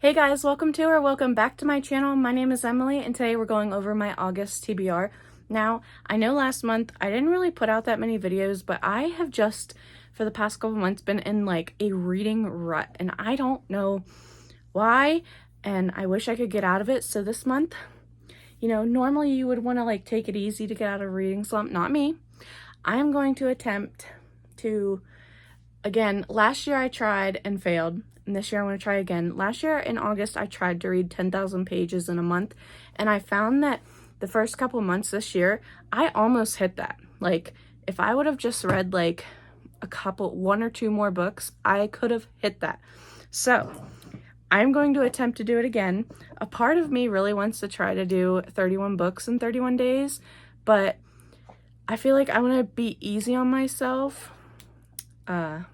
Hey guys, welcome back to my channel. My name is Emily and today we're going over my August TBR. Now, I know last month I didn't really put out that many videos, but I have just, for the past couple months, been in like a reading rut and I don't know why, and I wish I could get out of it. So this month, normally you would want to like take it easy to get out of a reading slump. Not me. I am going to attempt to, again, last year I tried and failed. And this year I want to try again. Last year in August, I tried to read 10,000 pages in a month. And I found that the first couple months this year, I almost hit that. Like, if I would have just read like one or two more books, I could have hit that. So I'm going to attempt to do it again. A part of me really wants to try to do 31 books in 31 days. But I feel like I want to be easy on myself and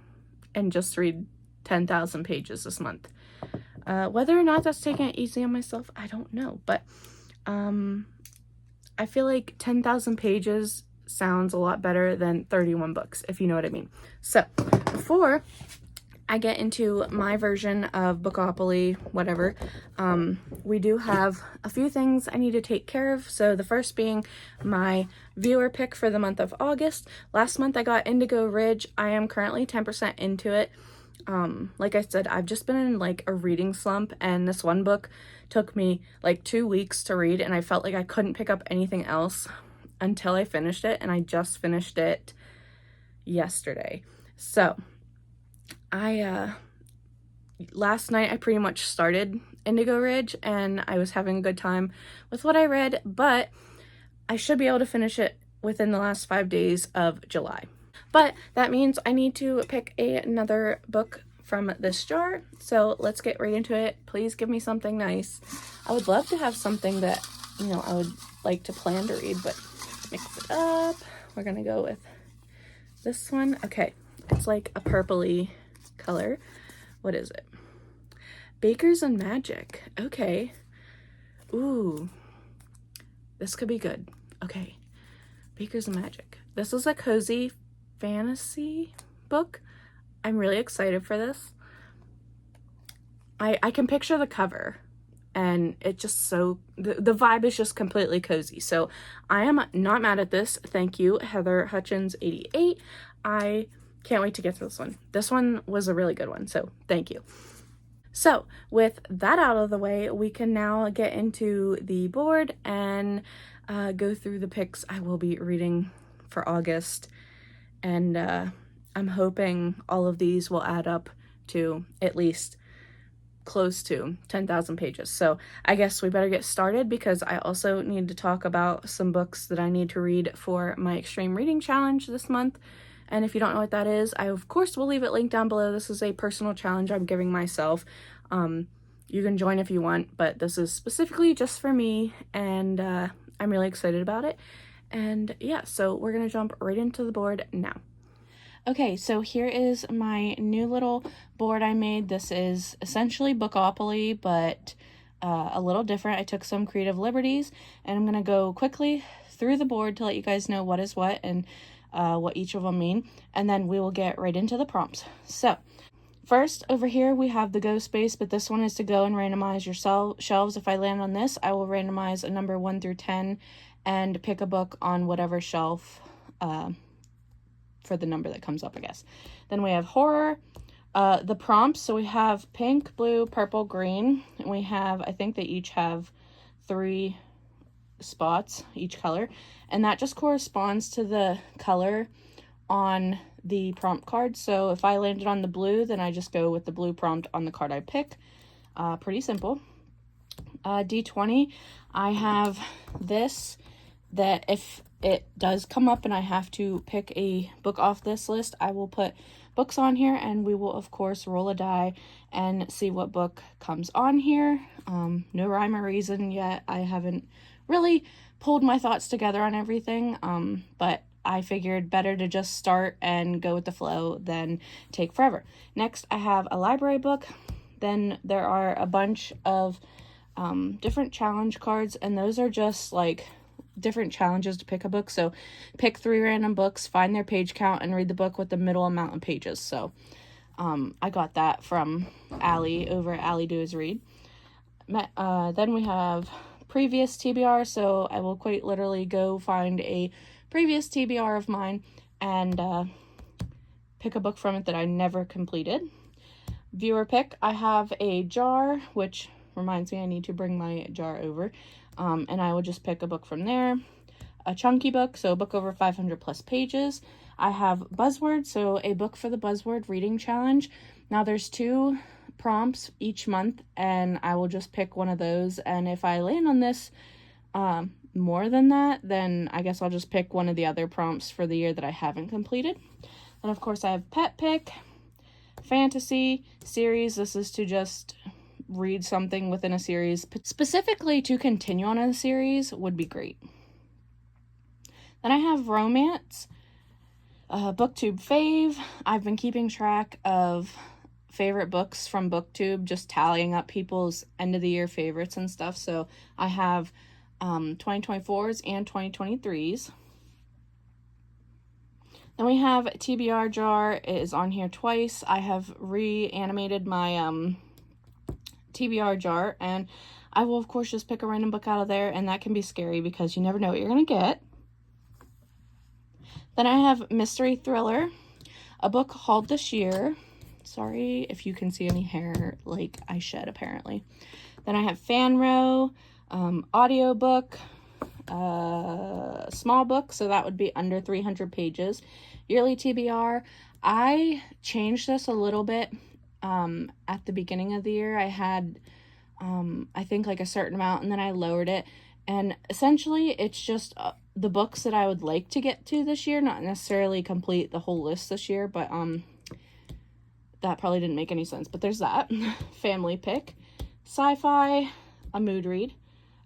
just read 10,000 pages this month. Whether or not that's taking it easy on myself, I don't know. But I feel like 10,000 pages sounds a lot better than 31 books, if you know what I mean. So before I get into my version of Bookopoly, whatever, we do have a few things I need to take care of. So the first being my viewer pick for the month of August. Last month I got Indigo Ridge. I am currently 10% into it. Like I said, I've just been in like a reading slump, and this one book took me like 2 weeks to read, and I felt like I couldn't pick up anything else until I finished it, and I just finished it yesterday. So last night I pretty much started Indigo Ridge and I was having a good time with what I read, but I should be able to finish it within the last 5 days of July. But that means I need to pick another book from this jar. So let's get right into it. Please give me something nice. I would love to have something that, I would like to plan to read, but mix it up. We're going to go with this one. Okay. It's like a purpley color. What is it? Bakers and Magic. Okay. Ooh. This could be good. Okay. Bakers and Magic. This is a cozy fantasy book. I'm really excited for this. I can picture the cover and it just the vibe is just completely cozy. So I am not mad at this. Thank you, Heather Hutchins 88. I can't wait to get to this one. This one was a really good one, so thank you. So with that out of the way, we can now get into the board and go through the picks I will be reading for August. And I'm hoping all of these will add up to at least close to 10,000 pages. So I guess we better get started because I also need to talk about some books that I need to read for my Extreme Reading Challenge this month. And if you don't know what that is, I of course will leave it linked down below. This is a personal challenge I'm giving myself. You can join if you want, but this is specifically just for me, and I'm really excited about it. And yeah, so we're gonna jump right into the board now. Okay, so here is my new little board I made. This is essentially Bookopoly, but a little different. I took some creative liberties, and I'm gonna go quickly through the board to let you guys know what is what and what each of them mean, and then we will get right into the prompts. So first, over here we have the go space, but this one is to go and randomize your shelves. If I land on this, I will randomize a number 1 through 10 and pick a book on whatever shelf for the number that comes up, I guess. Then we have horror, the prompts. So we have pink, blue, purple, green, and we have, I think they each have 3 spots, each color, and that just corresponds to the color on the prompt card. So if I landed on the blue, then I just go with the blue prompt on the card I pick. Pretty simple. D20, I have this, that if it does come up and I have to pick a book off this list, I will put books on here, and we will of course roll a die and see what book comes on here. No rhyme or reason yet. I haven't really pulled my thoughts together on everything, but I figured better to just start and go with the flow than take forever. Next, I have a library book. Then there are a bunch of different challenge cards, and those are just like different challenges to pick a book. So pick 3 random books, find their page count, and read the book with the middle amount of pages. So I got that from Allie over at Allie Does Read. Then we have previous TBR, so I will quite literally go find a previous TBR of mine and pick a book from it that I never completed. Viewer pick, I have a jar, which reminds me I need to bring my jar over, and I will just pick a book from there. A chunky book, so a book over 500 plus pages. I have buzzwords, so a book for the buzzword reading challenge. Now there's 2 prompts each month, and I will just pick one of those, and if I land on this more than that, then I guess I'll just pick one of the other prompts for the year that I haven't completed. And of course I have pet pick, fantasy, series. This is to just read something within a series. Specifically to continue on a series would be great. Then I have romance, booktube fave. I've been keeping track of favorite books from booktube, just tallying up people's end of the year favorites and stuff. So I have 2024s and 2023s. Then we have TBR jar. It is on here twice. I have reanimated my TBR jar, and I will of course just pick a random book out of there, and that can be scary because you never know what you're gonna get. Then I have mystery thriller, a book hauled this year. Sorry if you can see any hair like I shed apparently. Then I have fan row, audio book, small book, so that would be under 300 pages. Yearly TBR, I changed this a little bit at the beginning of the year. I had I think like a certain amount, and then I lowered it, and essentially it's just the books that I would like to get to this year, not necessarily complete the whole list this year, but that probably didn't make any sense, but there's that. Family pick, sci-fi, a mood read,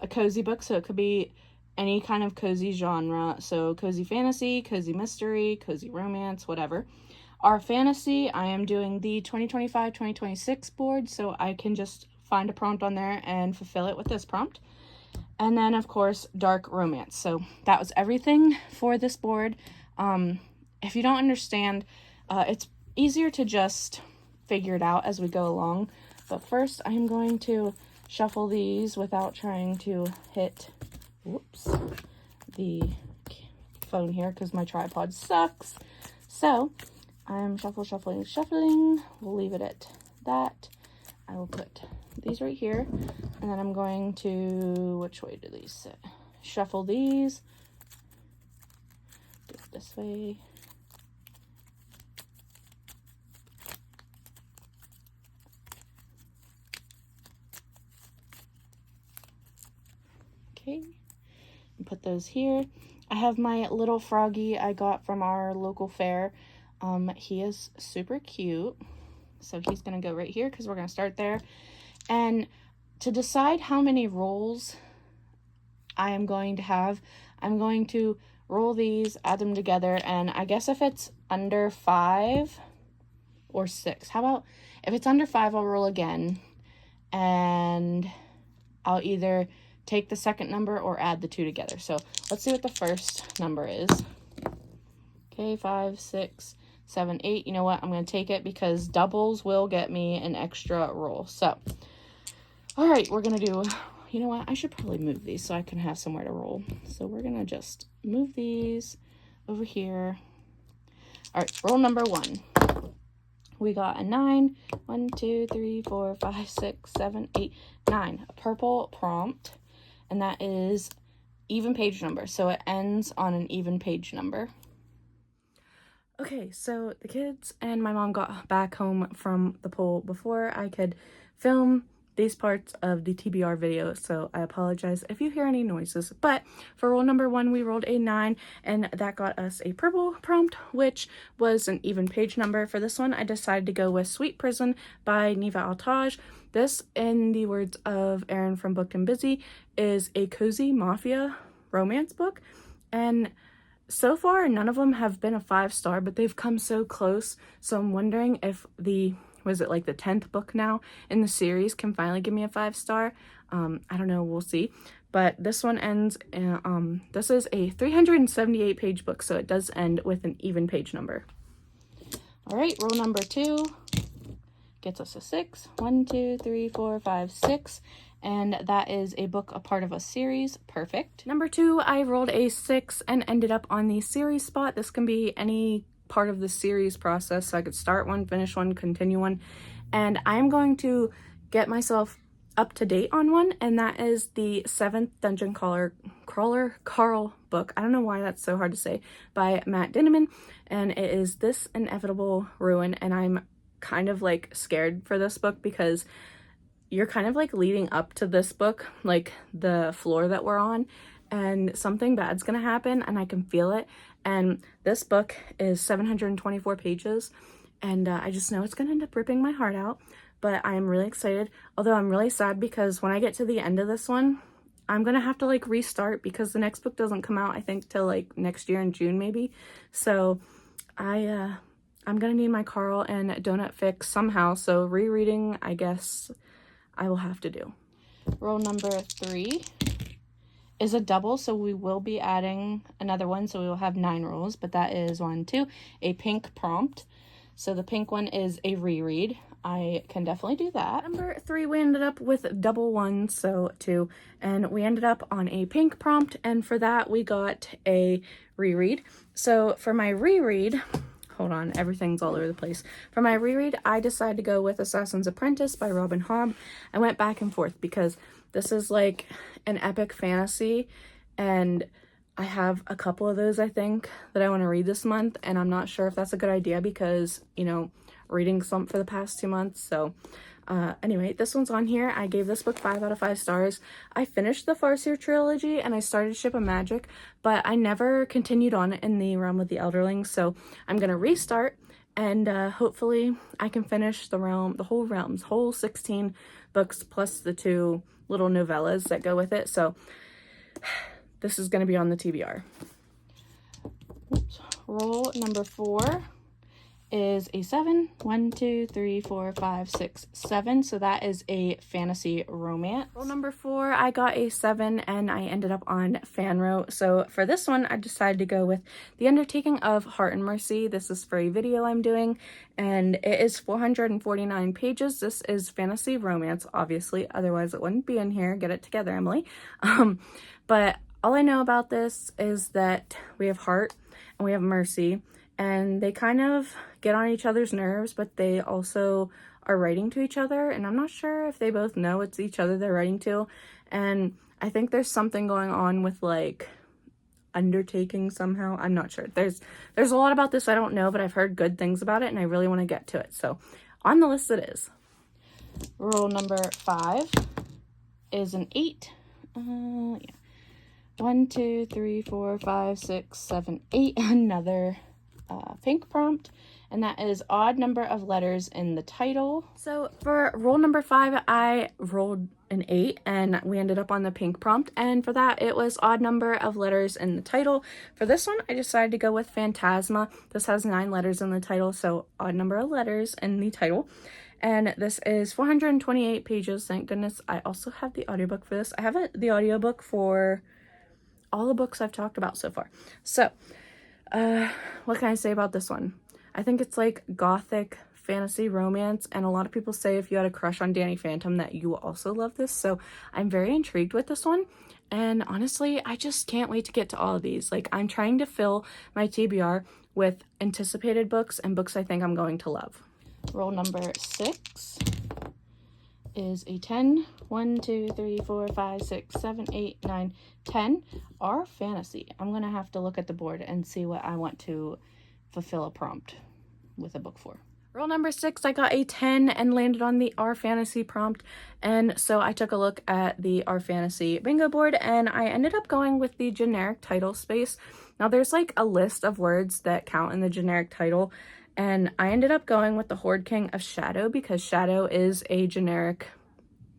a cozy book, so it could be any kind of cozy genre, so cozy fantasy, cozy mystery, cozy romance, whatever. Our fantasy, I am doing the 2025-2026 board, so I can just find a prompt on there and fulfill it with this prompt. And then of course dark romance. So that was everything for this board. If you don't understand, it's easier to just figure it out as we go along, but first I'm going to shuffle these without trying to hit the phone here because my tripod sucks. So I'm shuffling. We'll leave it at that. I will put these right here, and then I'm going to, which way do these sit? Shuffle these, do it this way. Okay, and put those here. I have my little froggy I got from our local fair. He is super cute, so he's gonna go right here because we're gonna start there. And to decide how many rolls I am going to have, I'm going to roll these, add them together, and I guess if it's under 5 or 6, how about if it's under 5, I'll roll again, and I'll either take the second number or add the 2 together. So let's see what the first number is. Okay, 5, 6, 7, 8. You know what? I'm going to take it because doubles will get me an extra roll. So, all right, we're going to do, you know what? I should probably move these so I can have somewhere to roll. So we're going to just move these over here. All right, roll number 1. We got a 9. 1, 2, 3, 4, 5, 6, 7, 8, 9. A purple prompt, and that is even page number. So it ends on an even page number. Okay, so the kids and my mom got back home from the pool before I could film these parts of the TBR video, so I apologize if you hear any noises. But for roll number 1, we rolled a 9, and that got us a purple prompt, which was an even page number. For this one, I decided to go with Sweet Prison by Neva Altaj. This, in the words of Erin from Booked and Busy, is a cozy mafia romance book, and so far none of them have been a 5-star, but they've come so close, so I'm wondering if was it like the 10th book now in the series can finally give me a 5-star. I don't know, we'll see. But this one ends, this is a 378 page book, so it does end with an even page number. All right, roll number 2. gets us a 6. 1, 2, 3, 4, 5, 6. And that is a book, a part of a series. Perfect. Number 2, I rolled a 6 and ended up on the series spot. This can be any part of the series process, so I could start one, finish one, continue one. And I'm going to get myself up to date on one, and that is the 7th Dungeon Crawler Carl book. I don't know why that's so hard to say, by Matt Dinniman, and it is This Inevitable Ruin. And I'm kind of like scared for this book because you're kind of like leading up to this book, like the floor that we're on, and something bad's gonna happen and I can feel it. And this book is 724 pages, and I just know it's gonna end up ripping my heart out, but I am really excited. Although I'm really sad because when I get to the end of this one, I'm gonna have to like restart because the next book doesn't come out, I think, till like next year in June maybe. So I'm gonna need my Carl and Donut fix somehow, so rereading, I guess I will have to do. Roll number 3 is a double, so we will be adding another one, so we will have 9 rolls, but that is 1, 2, a pink prompt. So the pink one is a reread. I can definitely do that. Number 3, we ended up with double 1, so 2, and we ended up on a pink prompt, and for that we got a reread. So for my reread, hold on, everything's all over the place. For my reread, I decided to go with Assassin's Apprentice by Robin Hobb. I went back and forth because this is like an epic fantasy, and I have a couple of those, I think, that I want to read this month, and I'm not sure if that's a good idea because, you know, reading some for the past 2 months. So anyway, this one's on here. I gave this book 5 out of 5 stars. I finished the Farseer trilogy and I started Ship of Magic, but I never continued on in the Realm of the Elderlings, so I'm gonna restart, and hopefully I can finish the whole 16 books plus the 2 little novellas that go with it. So this is gonna be on the TBR. Oops. Roll number 4 is a 7. 1, 2, 3, 4, 5, 6, 7. So that is a fantasy romance. Roll number 4, I got a 7 and I ended up on Fanro. So for this one, I decided to go with The Undertaking of Heart and Mercy. This is for a video I'm doing, and it is 449 pages. This is fantasy romance, obviously, otherwise it wouldn't be in here. Get it together, Emily. But all I know about this is that we have Heart and we have Mercy, and they kind of get on each other's nerves, but they also are writing to each other, and I'm not sure if they both know it's each other they're writing to. And I think there's something going on with like undertaking somehow. I'm not sure. There's a lot about this I don't know, but I've heard good things about it and I really want to get to it. So on the list it is. Rule number 5 is an 8. Yeah. 1, 2, 3, 4, 5, 6, 7, 8. Another pink prompt, and that is odd number of letters in the title. So for roll number 5, I rolled an 8 and we ended up on the pink prompt, and for that it was odd number of letters in the title. For this one I decided to go with Phantasma. This has 9 letters in the title, so odd number of letters in the title. And this is 428 pages. Thank goodness I also have the audiobook for this. I have the audiobook for all the books I've talked about so far. So what can I say about this one? I think it's like gothic fantasy romance, and a lot of people say if you had a crush on Danny Phantom that you will also love this. So I'm very intrigued with this one, and honestly I just can't wait to get to all of these. Like, I'm trying to fill my TBR with anticipated books and books I think I'm going to love. Roll number 6 is a 10. 1, 2, 3, 4, 5, 6, 7, 8, 9, 10 are fantasy. I'm gonna have to look at the board and see what I want to fulfill a prompt with a book for. Roll number 6, I got a 10 and landed on the R Fantasy prompt, and so I took a look at the R Fantasy bingo board and I ended up going with the generic title space. Now there's like a list of words that count in the generic title, and I ended up going with the Horde King of Shadow because Shadow is a generic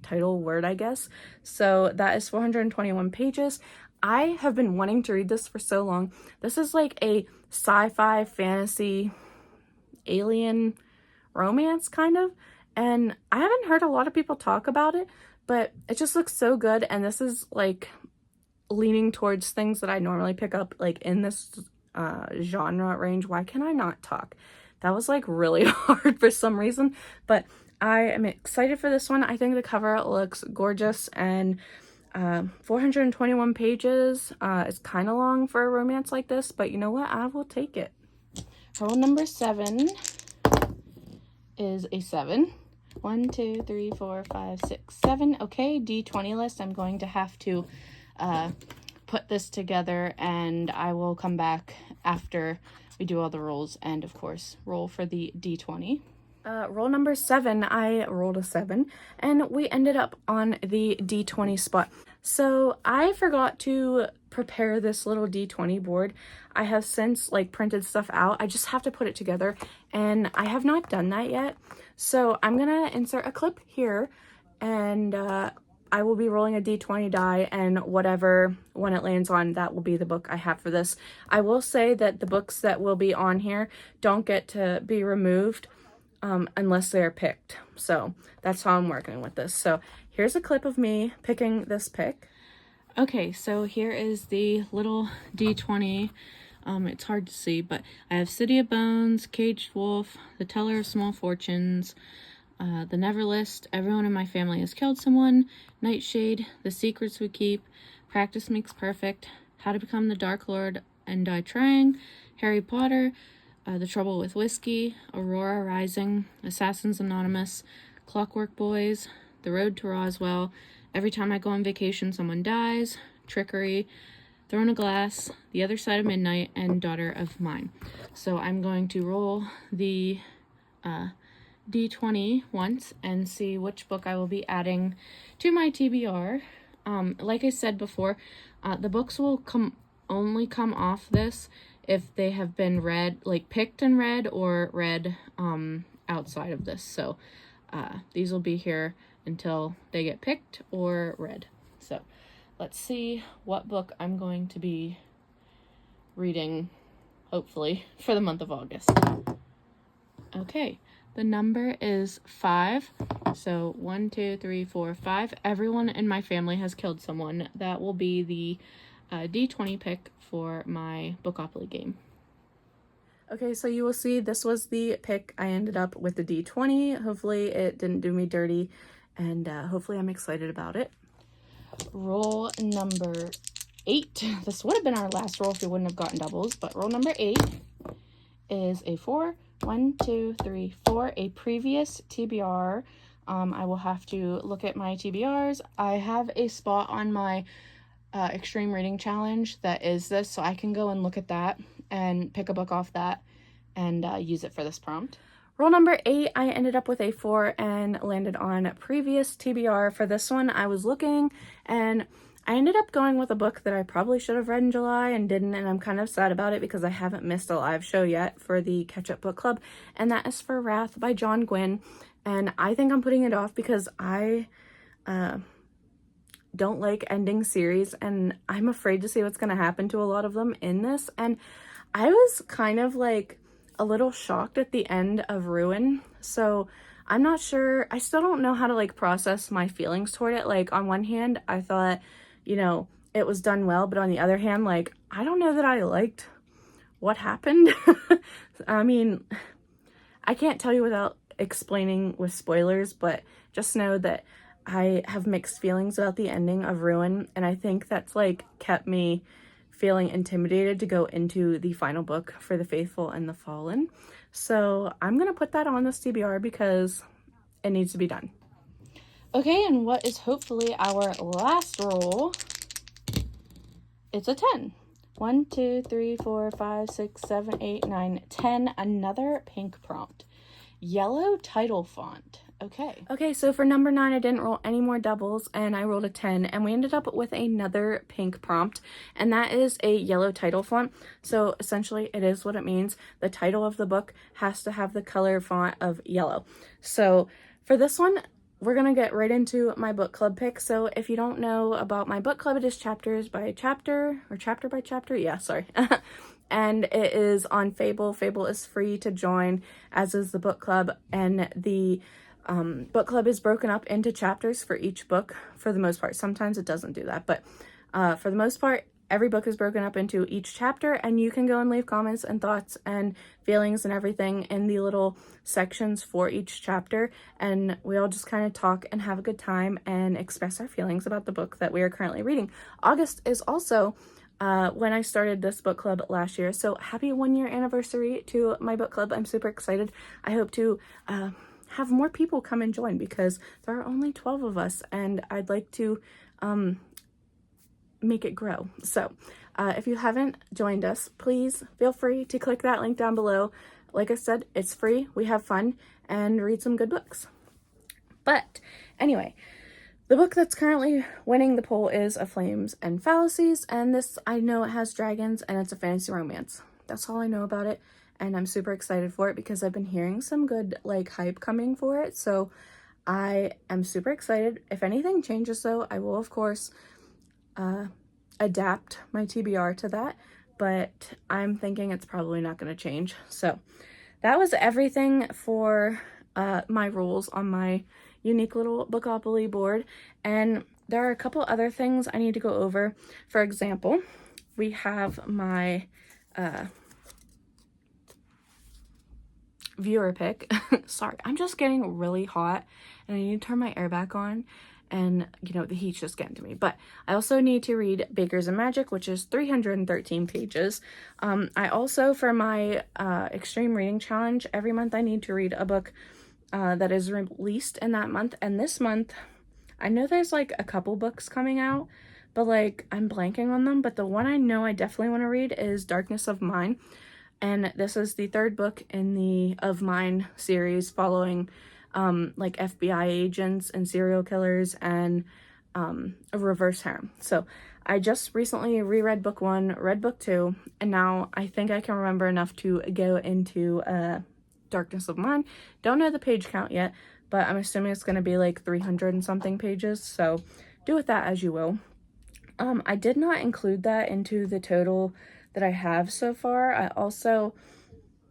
title word, I guess. So that is 421 pages. I have been wanting to read this for so long. This is like a sci-fi fantasy alien romance kind of, and I haven't heard a lot of people talk about it, but it just looks so good. And this is like leaning towards things that I normally pick up like in this genre range. Why can I not talk? That was like really hard for some reason, but I am excited for this one. I think the cover looks gorgeous, and 421 pages is kind of long for a romance like this, but you know what? I will take it. Roll number 7 is a 7. 1, 2, 3, 4, 5, 6, 7. Okay, D20 list. I'm going to have to put this together, and I will come back after we do all the rolls and, of course, roll for the D20. Roll number 7, I rolled a 7, and we ended up on the D20 spot. So I forgot to prepare this little D20 board. I have since printed stuff out. I just have to put it together, and I have not done that yet. So I'm gonna insert a clip here, and I will be rolling a D20 die, and whatever one it lands on, that will be the book I have for this. I will say that the books that will be on here don't get to be removed unless they're picked. So that's how I'm working with this. So here's a clip of me picking this pick. Okay, so here is the little D20. It's hard to see, but I have City of Bones, Caged Wolf, The Teller of Small Fortunes, The Never List, Everyone in My Family Has Killed Someone, Nightshade, The Secrets We Keep, Practice Makes Perfect, How to Become the Dark Lord and Die Trying, Harry Potter, The Trouble with Whiskey, Aurora Rising, Assassins Anonymous, Clockwork Boys, The Road to Roswell, Every Time I Go on Vacation Someone Dies, Trickery, Throne of Glass, The Other Side of Midnight, and Daughter of Mine. So I'm going to roll the D20 once and see which book I will be adding to my TBR. Like I said before, the books will only come off this if they have been read, picked and read, or read outside of this. So these will be here until they get picked or read. So let's see what book I'm going to be reading, hopefully, for the month of August. Okay, the number is 5. So 1, 2, 3, 4, 5. Everyone in my family has killed someone. That will be the D20 pick for my Bookopoly game. Okay, so you will see this was the pick. I ended up with the D20. Hopefully it didn't do me dirty, and hopefully I'm excited about it. Roll number 8. This would have been our last roll if we wouldn't have gotten doubles, but roll number 8 is a 4. 1, 2, 3, 4. A previous TBR. I will have to look at my TBRs. I have a spot on my extreme reading challenge that is this, so I can go and look at that and pick a book off that and use it for this prompt. Roll number 8, I ended up with a 4 and landed on previous TBR. For this one, I was looking, and I ended up going with a book that I probably should have read in July and didn't, and I'm kind of sad about it because I haven't missed a live show yet for the Catch-Up Book Club, and that is For Wrath by John Gwynne. And I think I'm putting it off because I don't like ending series, and I'm afraid to see what's going to happen to a lot of them in this. And I was kind of a little shocked at the end of Ruin, so I'm not sure. I still don't know how to process my feelings toward it. On one hand, I thought, it was done well, but on the other hand, I don't know that I liked what happened. I mean, I can't tell you without explaining with spoilers, but just know that I have mixed feelings about the ending of Ruin, and I think that's kept me feeling intimidated to go into the final book for The Faithful and the Fallen. So I'm gonna put that on this TBR because it needs to be done. Okay, and what is hopefully our last roll? It's a 10. 1, 2, 3, 4, 5, 6, 7, 8, 9, 10. Another pink prompt. Yellow title font. Okay, so for number 9, I didn't roll any more doubles, and I rolled a 10, and we ended up with another pink prompt, and that is a yellow title font. So essentially, it is what it means. The title of the book has to have the color font of yellow. So for this one, we're going to get right into my book club pick. So if you don't know about my book club, it is chapters by chapter, or chapter by chapter. Yeah, sorry. And it is on Fable. Fable is free to join, as is the book club, and the book club is broken up into chapters for each book for the most part. Sometimes it doesn't do that, but for the most part, every book is broken up into each chapter, and you can go and leave comments and thoughts and feelings and everything in the little sections for each chapter, and we all just kind of talk and have a good time and express our feelings about the book that we are currently reading. August is also when I started this book club last year, so happy 1-year anniversary to my book club. I'm super excited. I hope to have more people come and join because there are only 12 of us, and I'd like to make it grow. So if you haven't joined us, please feel free to click that link down below. Like I said, it's free, we have fun, and read some good books. But anyway, the book that's currently winning the poll is Of Flames and Fallacies, and this, I know it has dragons and it's a fantasy romance. That's all I know about it, and I'm super excited for it because I've been hearing some good like hype coming for it, so I am super excited. If anything changes though, I will of course adapt my TBR to that, but I'm thinking it's probably not going to change. So that was everything for my rules on my unique little Bookopoly board, and there are a couple other things I need to go over. For example, we have my viewer pick. Sorry, I'm just getting really hot and I need to turn my air back on, and you know, the heat's just getting to me. But I also need to read Bakers and Magic, which is 313 pages. I also, for my extreme reading challenge, every month I need to read a book that is released in that month, and this month I know there's like a couple books coming out, but like I'm blanking on them, but the one I know I definitely want to read is Darkness of Mine, and this is the third book in the Of Mine series, following like FBI agents and serial killers and a reverse harem. So I just recently reread book 1, read book 2, and now I think I can remember enough to go into Darkness of Mine. Don't know the page count yet, but I'm assuming it's going to be like 300 and something pages, so do with that as you will. I did not include that into the total that I have so far. I also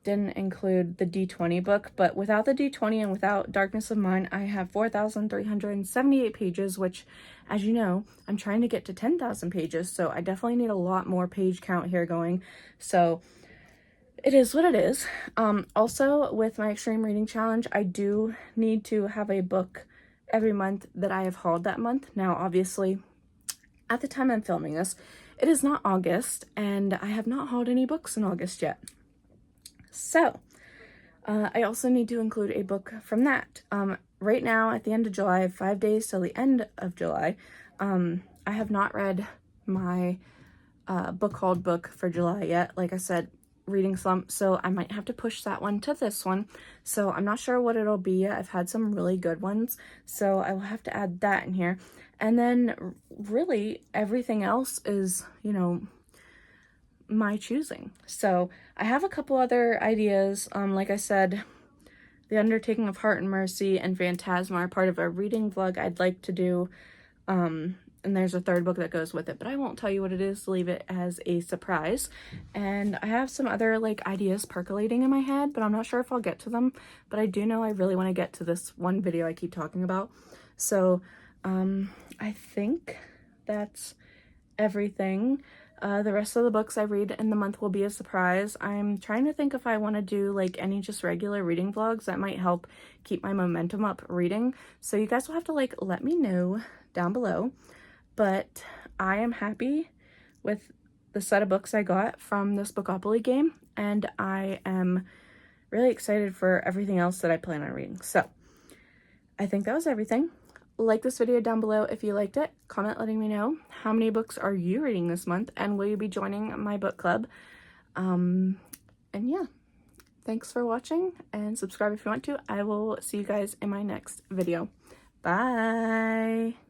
didn't include the D20 book, but without the D20 and without Darkness of Mine, I have 4,378 pages, which, as you know, I'm trying to get to 10,000 pages, so I definitely need a lot more page count here going. So it is what it is. Also, with my extreme reading challenge, I do need to have a book every month that I have hauled that month. Now, obviously, at the time I'm filming this, it is not August, and I have not hauled any books in August yet. So, I also need to include a book from that. Right now, at the end of July, I have 5 days till the end of July. I have not read my book hauled book for July yet. Like I said, reading slump, so I might have to push that one to this one. So I'm not sure what it'll be yet. I've had some really good ones, so I will have to add that in here. And then really everything else is, you know, my choosing. So I have a couple other ideas. Like I said, The Undertaking of Heart and Mercy and Phantasma are part of a reading vlog I'd like to do. And there's a third book that goes with it, but I won't tell you what it is, leave it as a surprise. And I have some other like ideas percolating in my head, but I'm not sure if I'll get to them. But I do know I really want to get to this one video I keep talking about. So I think that's everything. The rest of the books I read in the month will be a surprise. I'm trying to think if I want to do like any just regular reading vlogs that might help keep my momentum up reading. So you guys will have to like let me know down below. But I am happy with the set of books I got from this Bookopoly game, and I am really excited for everything else that I plan on reading. So I think that was everything. Like this video down below if you liked it. Comment letting me know how many books are you reading this month, and will you be joining my book club? And yeah, thanks for watching, and subscribe if you want to. I will see you guys in my next video. Bye!